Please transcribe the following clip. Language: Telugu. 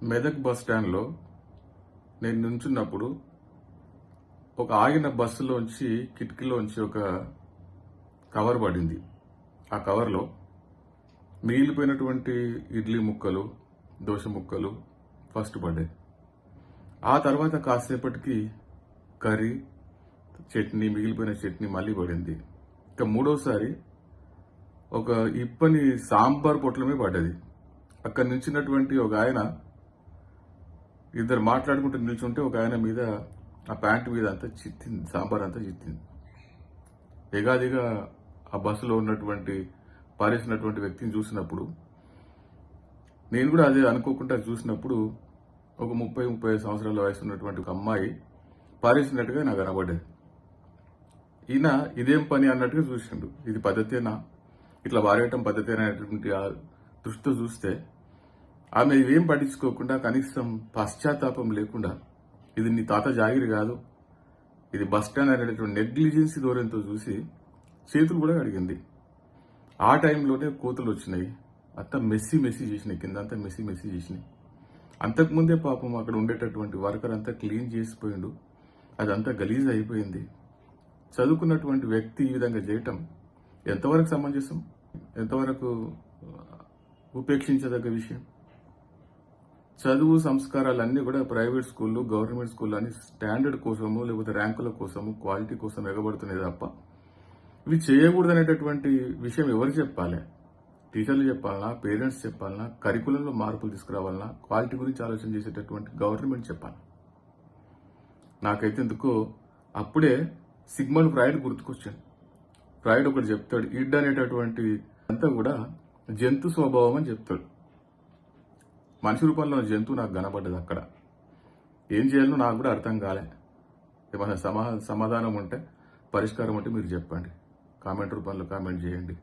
మెదక్ బస్ స్టాండ్లో నేను నుంచున్నప్పుడు ఒక ఆగిన బస్సులోంచి కిటికీలోంచి ఒక కవర్ పడింది. ఆ కవర్లో మిగిలిపోయినటువంటి ఇడ్లీ ముక్కలు, దోశ ముక్కలు ఫస్ట్ పడ్డాయి. ఆ తర్వాత కాసేపటికి కర్రీ, చట్నీ, మిగిలిపోయిన చట్నీ మళ్ళీ పడింది. ఇక మూడోసారి ఒక ఇప్పని సాంబార్ పొట్లమే పడ్డది. అక్కడ నిల్చున్నటువంటి ఒక ఆయన, ఇద్దరు మాట్లాడుకుంటూ నిల్చుంటే ఒక ఆయన మీద, ఆ ప్యాంటు మీద అంతా చిత్తింది, సాంబార్ అంతా చిత్తింది. ఎగాదిగా ఆ బస్సులో ఉన్నటువంటి పారేసినటువంటి వ్యక్తిని చూసినప్పుడు, నేను కూడా అదే అనుకోకుండా చూసినప్పుడు, ఒక 30-35 సంవత్సరాల వయసు ఉన్నటువంటి ఒక అమ్మాయి పారేసినట్టుగా నాకు కనబడ్డది. ఈయన ఇదేం పని అన్నట్టుగా చూసిండు. ఇది పద్ధతేనా, ఇట్లా వారేయటం పద్ధతేనా అనేటువంటి ఆ దృష్టితో చూస్తే, ఆమె ఇవేం పట్టించుకోకుండా, కనీసం పశ్చాత్తాపం లేకుండా, ఇది నీ తాత జాగిరి కాదు, ఇది బస్ స్టాండ్ అనేటువంటి నెగ్లిజెన్సీ ధోరణితో చూసి చేతులు కూడా అడిగింది. ఆ టైంలోనే కోతులు వచ్చినాయి, అంతా మెస్సీ చేసినాయి, కింద అంతా మెస్సీ చేసినాయి. అంతకుముందే పాపం అక్కడ ఉండేటటువంటి వర్కర్ అంతా క్లీన్ చేసిపోయిండు, అదంతా గలీజ్ అయిపోయింది. చదువుకున్నటువంటి వ్యక్తి ఈ విధంగా చేయటం ఎంతవరకు సమంజసం, ఎంతవరకు ఉపేక్షించదగ్గ విషయం? చదువు సంస్కారాలన్నీ కూడా ప్రైవేట్ స్కూళ్ళు, గవర్నమెంట్ స్కూళ్ళు అని స్టాండర్డ్ కోసము, లేకపోతే ర్యాంకుల కోసము, క్వాలిటీ కోసం ఎగబడుతున్నాయి తప్ప ఇవి చేయకూడదనేటటువంటి విషయం ఎవరు చెప్పాలి? టీచర్లు చెప్పాలనా, పేరెంట్స్ చెప్పాలనా, కరికులంలో మార్పులు తీసుకురావాలనా, క్వాలిటీ గురించి ఆలోచన చేసేటటువంటి గవర్నమెంట్ చెప్పాలి? నాకైతే ఎందుకో అప్పుడే సిగ్మండ్ ఫ్రాయిడ్ గుర్తుకొచ్చాడు. ఫ్రాయిడ్ ఒకటి చెప్తాడు, ఇడ్ అనేటటువంటి అంతా కూడా జంతు స్వభావం అని చెప్తాడు. మనిషి రూపంలో జంతువు నాకు కనబడ్డది. అక్కడ ఏం చేయాలో నాకు కూడా అర్థం కాలే. ఏమైనా సమాధానం ఉంటే, పరిష్కారం ఉంటే మీరు చెప్పండి. కామెంట్ రూపంలో కామెంట్ చేయండి.